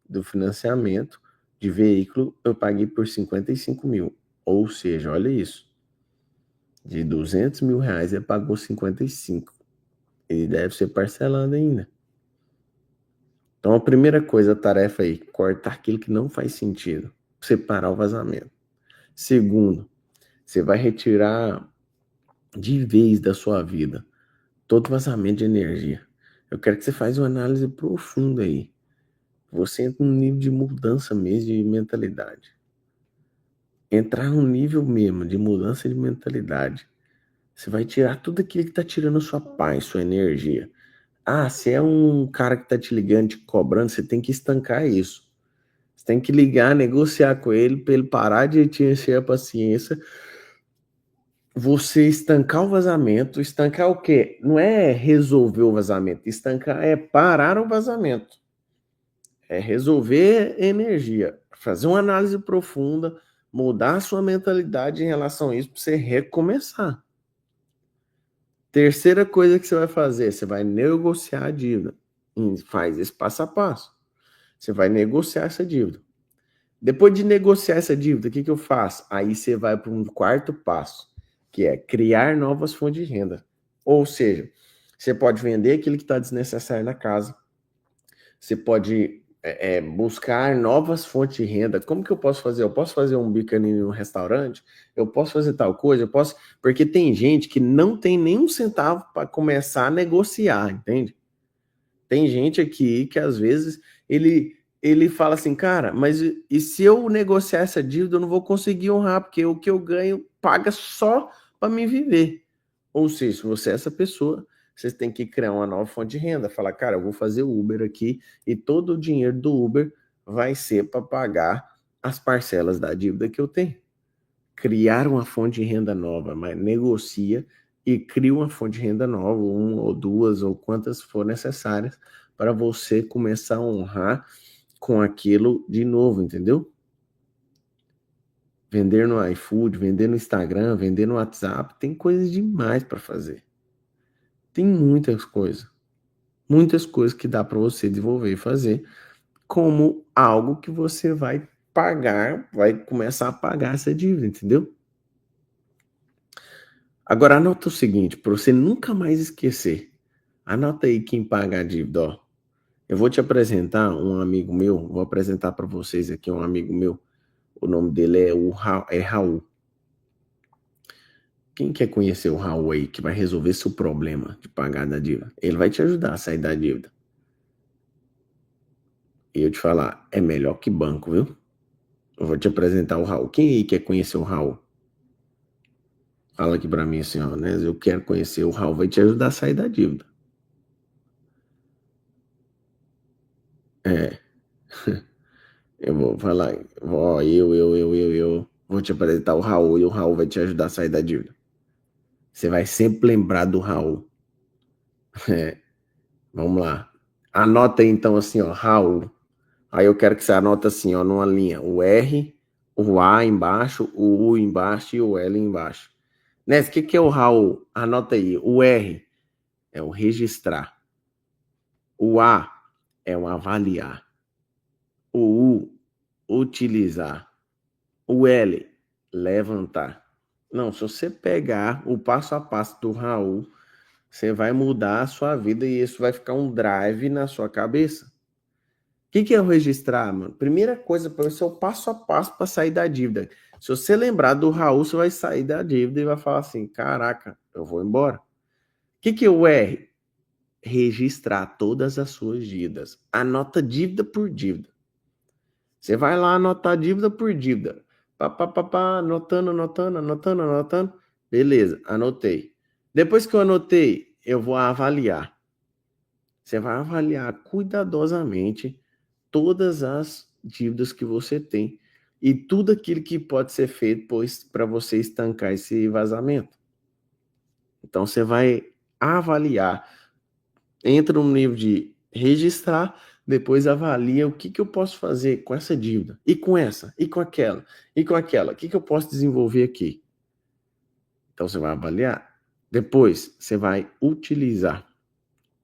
Speaker 1: do financiamento de veículo, eu paguei por 55 mil. Ou seja, olha isso. De 200 mil reais, ele pagou 55. Ele deve ser parcelado ainda. Então, a primeira coisa, a tarefa aí, cortar aquilo que não faz sentido. Separar o vazamento. Segundo, você vai retirar de vez da sua vida todo vazamento de energia. Eu quero que você faça uma análise profunda aí. Você entra num nível de mudança mesmo de mentalidade. Entrar num nível mesmo de mudança de mentalidade. Você vai tirar tudo aquilo que está tirando sua paz, sua energia. Ah, se é um cara que está te ligando, te cobrando, você tem que estancar isso. Você tem que ligar, negociar com ele, para ele parar de te encher a paciência. Você estancar o vazamento. Estancar o quê? Não é resolver o vazamento. Estancar é parar o vazamento. É resolver energia. Fazer uma análise profunda, mudar a sua mentalidade em relação a isso para você recomeçar. Terceira coisa que você vai fazer, você vai negociar a dívida. Faz esse passo a passo. Você vai negociar essa dívida. Depois de negociar essa dívida, o que eu faço? Aí você vai para um quarto passo, que é criar novas fontes de renda. Ou seja, você pode vender aquilo que está desnecessário na casa. Você pode buscar novas fontes de renda. Como que eu posso fazer? Eu posso fazer um bico em um restaurante? Eu posso fazer tal coisa? Eu posso... Porque tem gente que não tem nenhum centavo para começar a negociar, entende? Tem gente aqui que às vezes ele fala assim, cara, mas e se eu negociar essa dívida, eu não vou conseguir honrar, porque o que eu ganho paga só para me viver. Ou seja, se você é essa pessoa, você tem que criar uma nova fonte de renda. Falar, cara, eu vou fazer o Uber aqui e todo o dinheiro do Uber vai ser para pagar as parcelas da dívida que eu tenho. Criar uma fonte de renda nova, mas negocia e cria uma fonte de renda nova, uma ou duas ou quantas for necessárias para você começar a honrar com aquilo de novo, entendeu? Vender no iFood, vender no Instagram, vender no WhatsApp, tem coisas demais para fazer. Tem muitas coisas que dá para você desenvolver e fazer, como algo que você vai pagar, vai começar a pagar essa dívida, entendeu? Agora anota o seguinte, para você nunca mais esquecer. Anota aí quem paga a dívida, ó. Eu vou te apresentar um amigo meu, vou apresentar para vocês aqui um amigo meu. O nome dele é Raul. Quem quer conhecer o Raul aí, que vai resolver seu problema de pagar da dívida? Ele vai te ajudar a sair da dívida. E eu te falar, é melhor que banco, viu? Eu vou te apresentar o Raul. Quem aí quer conhecer o Raul? Fala aqui pra mim assim, ó, né? Eu quero conhecer o Raul, vai te ajudar a sair da dívida. É, eu vou falar, ó, eu. Vou te apresentar o Raul e o Raul vai te ajudar a sair da dívida. Você vai sempre lembrar do Raul. É, vamos lá. Anota aí então assim, ó, Raul. Aí eu quero que você anota assim, ó, numa linha, o R, o A embaixo, o U embaixo e o L embaixo. Ness, o que é o Raul? Anota aí, o R é o registrar, o A é o avaliar, o U, utilizar, o L, levantar. Não, se você pegar o passo a passo do Raul, você vai mudar a sua vida e isso vai ficar um drive na sua cabeça. O que é o registrar, mano? Primeira coisa para você é o passo a passo para sair da dívida. Se você lembrar do Raul, você vai sair da dívida e vai falar assim: caraca, eu vou embora. O que é o R? Registrar todas as suas dívidas. Anota dívida por dívida. Você vai lá anotar dívida por dívida. Pá, pá, pá, pá, anotando. Beleza, anotei. Depois que eu anotei, eu vou avaliar. Você vai avaliar cuidadosamente todas as dívidas que você tem e tudo aquilo que pode ser feito para você estancar esse vazamento. Então você vai avaliar, entra no nível de registrar, depois avalia o que eu posso fazer com essa dívida, e com essa, e com aquela, e com aquela, o que eu posso desenvolver aqui. Então você vai avaliar, depois você vai utilizar.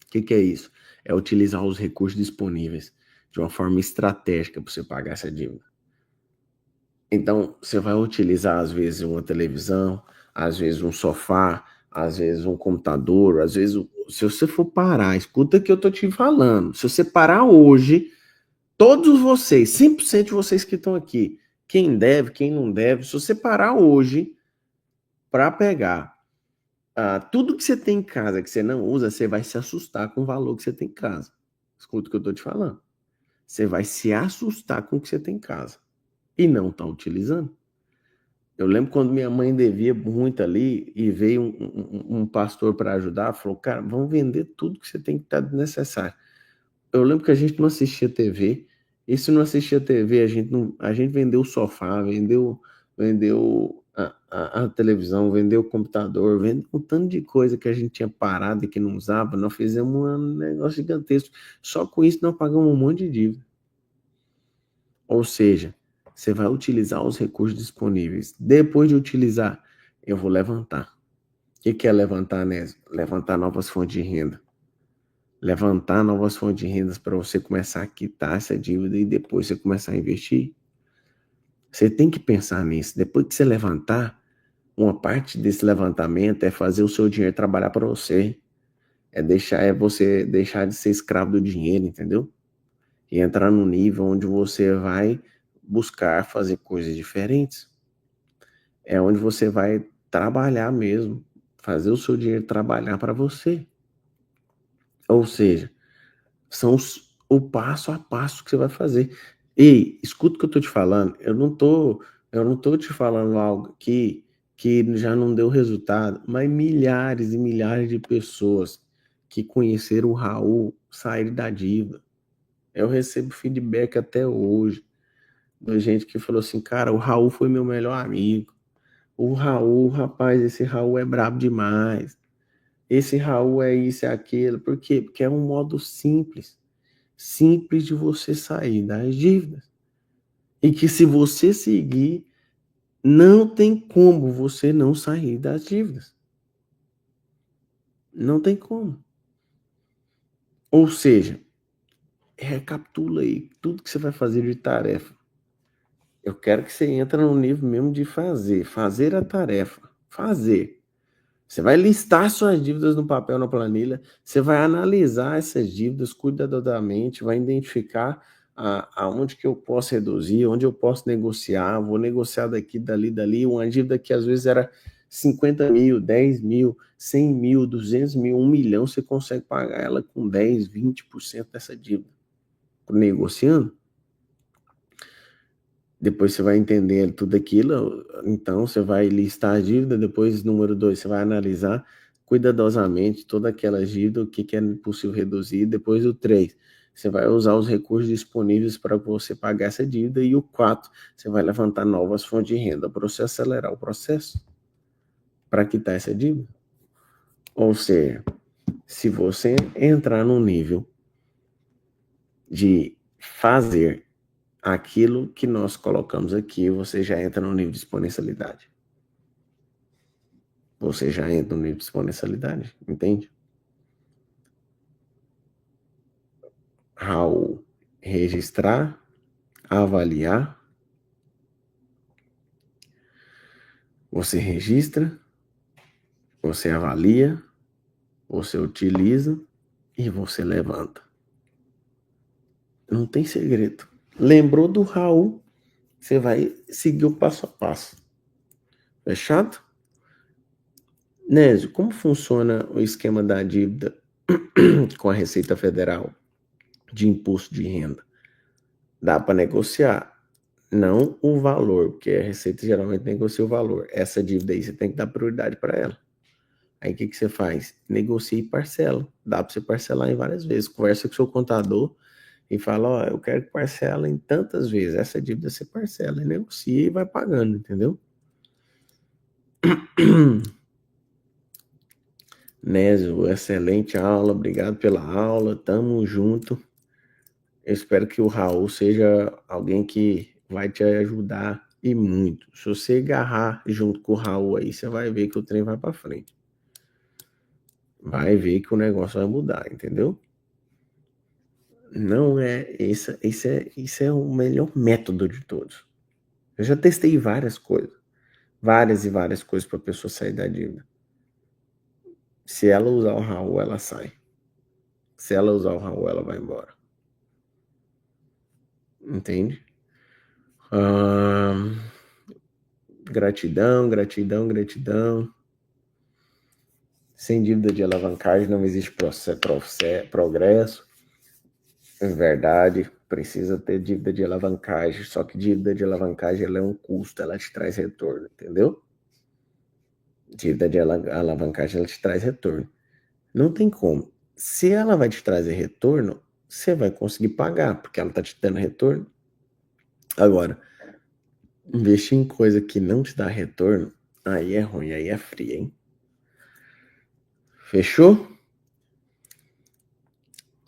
Speaker 1: O que é isso? É utilizar os recursos disponíveis de uma forma estratégica para você pagar essa dívida. Então, você vai utilizar, às vezes, uma televisão, às vezes, um sofá, às vezes, um computador, às vezes, se você for parar, escuta o que eu tô te falando. Se você parar hoje, todos vocês, 100% de vocês que estão aqui, quem deve, quem não deve, se você parar hoje para pegar tudo que você tem em casa que você não usa, você vai se assustar com o valor que você tem em casa. Escuta o que eu tô te falando. Você vai se assustar com o que você tem em casa e não tá utilizando. Eu lembro quando minha mãe devia muito ali e veio um pastor para ajudar, falou, cara, vamos vender tudo que você tem que estar necessário. Eu lembro que a gente não assistia TV, e se não assistia TV, a gente vendeu o sofá, vendeu a televisão, vendeu o computador, vendeu um tanto de coisa que a gente tinha parado e que não usava, nós fizemos um negócio gigantesco. Só com isso nós pagamos um monte de dívida. Ou seja, você vai utilizar os recursos disponíveis. Depois de utilizar, eu vou levantar. O que é levantar, né? Levantar novas fontes de renda. Levantar novas fontes de rendas para você começar a quitar essa dívida e depois você começar a investir. Você tem que pensar nisso. Depois que você levantar, uma parte desse levantamento é fazer o seu dinheiro trabalhar para você. É você deixar de ser escravo do dinheiro, entendeu? E entrar num nível onde você vai buscar fazer coisas diferentes. É onde você vai trabalhar mesmo, fazer o seu dinheiro trabalhar para você. Ou seja, são o passo a passo que você vai fazer. Ei, escuta o que eu tô te falando. Eu não tô te falando algo que já não deu resultado, mas milhares e milhares de pessoas que conheceram o Raul saíram da dívida. Eu recebo feedback até hoje de gente que falou assim, cara, o Raul foi meu melhor amigo. O Raul, rapaz, esse Raul é brabo demais. Esse Raul é isso, é aquilo. Por quê? Porque é um modo simples de você sair das dívidas. E que se você seguir, Não tem como você não sair das dívidas. Não tem como. Ou seja, recapitula aí tudo que você vai fazer de tarefa. Eu quero que você entre no nível mesmo de fazer. Fazer a tarefa. Fazer. Você vai listar suas dívidas no papel, na planilha. Você vai analisar essas dívidas cuidadosamente. Vai identificar aonde que eu posso reduzir, onde eu posso negociar. Vou negociar daqui, dali. Uma dívida que às vezes era 50 mil, 10 mil, 100 mil, 200 mil, 1 milhão. Você consegue pagar ela com 10, 20% dessa dívida. Negociando. Depois você vai entender tudo aquilo, então você vai listar a dívida, depois, número 2, você vai analisar cuidadosamente toda aquela dívida, o que é possível reduzir. Depois, o 3, você vai usar os recursos disponíveis para você pagar essa dívida. E o 4, você vai levantar novas fontes de renda para você acelerar o processo para quitar essa dívida. Ou seja, se você entrar num nível de fazer aquilo que nós colocamos aqui, você já entra no nível de exponencialidade. Você já entra no nível de exponencialidade, entende? Raul, registrar, avaliar. Você registra, você avalia, você utiliza e você levanta. Não tem segredo. Lembrou do Raul, você vai seguir o passo a passo. Fechado? Nésio, como funciona o esquema da dívida com a Receita Federal de imposto de renda? Dá para negociar, não o valor, porque a Receita geralmente negocia o valor. Essa dívida aí você tem que dar prioridade para ela. Aí o que você faz? Negocia e parcela. Dá para você parcelar em várias vezes. Conversa com o seu contador e fala, ó, eu quero que parcela em tantas vezes. Essa dívida você parcela e negocia e vai pagando, entendeu? Nésio, excelente aula, obrigado pela aula, tamo junto. Eu espero que o Raul seja alguém que vai te ajudar e muito. Se você agarrar junto com o Raul aí, você vai ver que o trem vai para frente. Vai ver que o negócio vai mudar, entendeu? Não é, isso é o melhor método de todos. Eu já testei várias coisas, várias e várias coisas para a pessoa sair da dívida. Se ela usar o Raul, ela sai. Se ela usar o Raul, ela vai embora. Entende? Gratidão, gratidão, gratidão. Sem dívida de alavancagem não existe progresso. É verdade, precisa ter dívida de alavancagem. Só que dívida de alavancagem ela é um custo, ela te traz retorno, entendeu? Dívida de alavancagem ela te traz retorno. Não tem como. Se ela vai te trazer retorno, você vai conseguir pagar, porque ela está te dando retorno. Agora, investir em coisa que não te dá retorno, aí é ruim, aí é frio, hein? Fechou?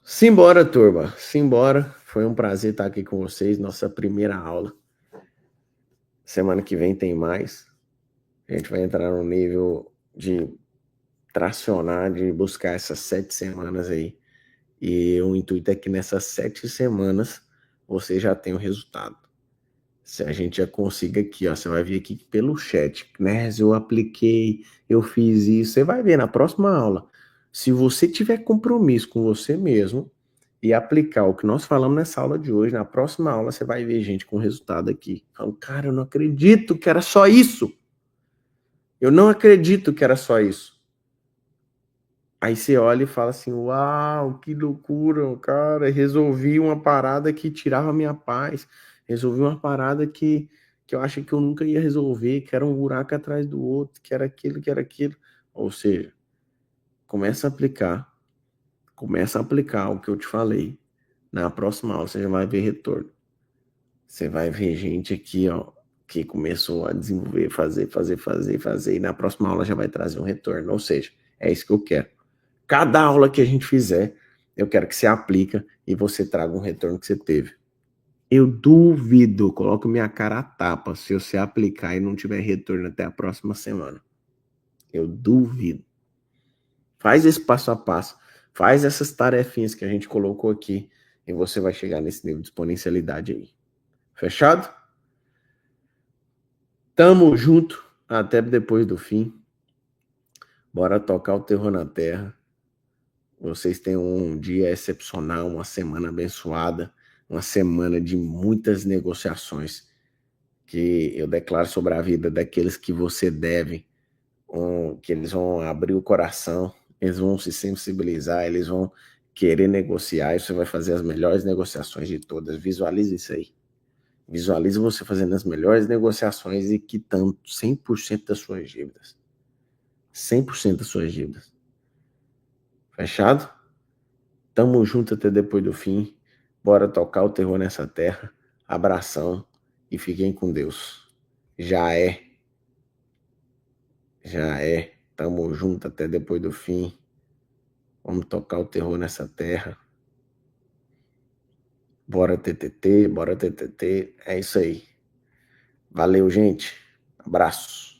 Speaker 1: Simbora, turma. Simbora. Foi um prazer estar aqui com vocês. Nossa primeira aula. Semana que vem tem mais. A gente vai entrar no nível de tracionar, de buscar essas 7 semanas aí. E o intuito é que nessas 7 semanas você já tenha o resultado. Se a gente já consiga aqui, ó, você vai ver aqui pelo chat, né? Eu apliquei, eu fiz isso. Você vai ver na próxima aula. Se você tiver compromisso com você mesmo e aplicar o que nós falamos nessa aula de hoje, na próxima aula você vai ver gente com resultado aqui. Falando, cara, eu não acredito que era só isso. Eu não acredito que era só isso. Aí você olha e fala assim, uau, que loucura, cara, resolvi uma parada que tirava a minha paz, resolvi uma parada que eu achei que eu nunca ia resolver, que era um buraco atrás do outro, que era aquilo, que era aquilo. Ou seja, começa a aplicar o que eu te falei. Na próxima aula você já vai ver retorno. Você vai ver gente aqui, ó, que começou a desenvolver, fazer, e na próxima aula já vai trazer um retorno. Ou seja, é isso que eu quero. Cada aula que a gente fizer, eu quero que você aplique e você traga um retorno que você teve. Eu duvido, coloco minha cara a tapa se você aplicar e não tiver retorno até a próxima semana. Eu duvido. Faz esse passo a passo, faz essas tarefinhas que a gente colocou aqui e você vai chegar nesse nível de exponencialidade aí. Fechado? Tamo junto até depois do fim. Bora tocar o terror na terra. Vocês tenham um dia excepcional, uma semana abençoada, uma semana de muitas negociações que eu declaro sobre a vida daqueles que você deve, que eles vão abrir o coração, eles vão se sensibilizar, eles vão querer negociar, e você vai fazer as melhores negociações de todas. Visualize isso aí. Visualize você fazendo as melhores negociações e quitando 100% das suas dívidas. 100% das suas dívidas. Fechado? Tamo junto até depois do fim. Bora tocar o terror nessa terra. Abração e fiquem com Deus. Já é. Já é. Tamo junto até depois do fim. Vamos tocar o terror nessa terra. Bora TTT, bora TTT. É isso aí. Valeu, gente. Abraço.